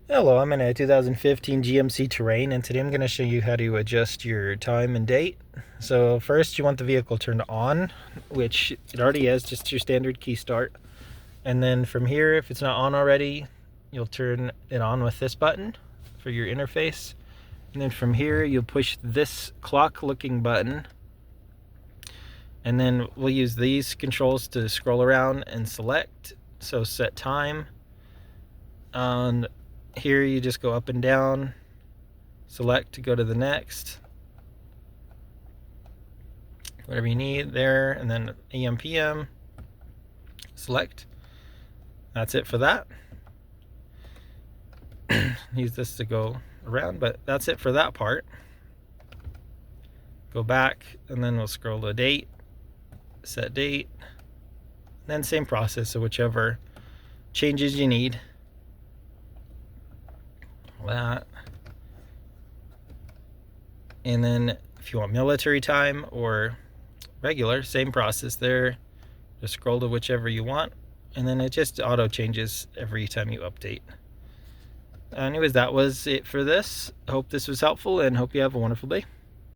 Hello, I'm in a 2015 GMC Terrain, and today I'm going to show you how to adjust your time and date. So first you want the vehicle turned on, which it already is, just your standard key start. And then from here, if it's not on already, you'll turn it on with this button for your interface. And then from here, you'll push this clock looking button. And then we'll use these controls to scroll around and select. So set time. On here you just go up and down, select to go to the next, whatever you need there, and then AM PM, select. That's it for that. Use this to go around, but that's it for that part. Go back and then we'll scroll to date, set date, then same process, so whichever changes you need. That. And then if you want military time or regular, same process there. Just scroll to whichever you want, and then it just auto changes every time you update. Anyways, that was it for this. I hope this was helpful and hope you have a wonderful day.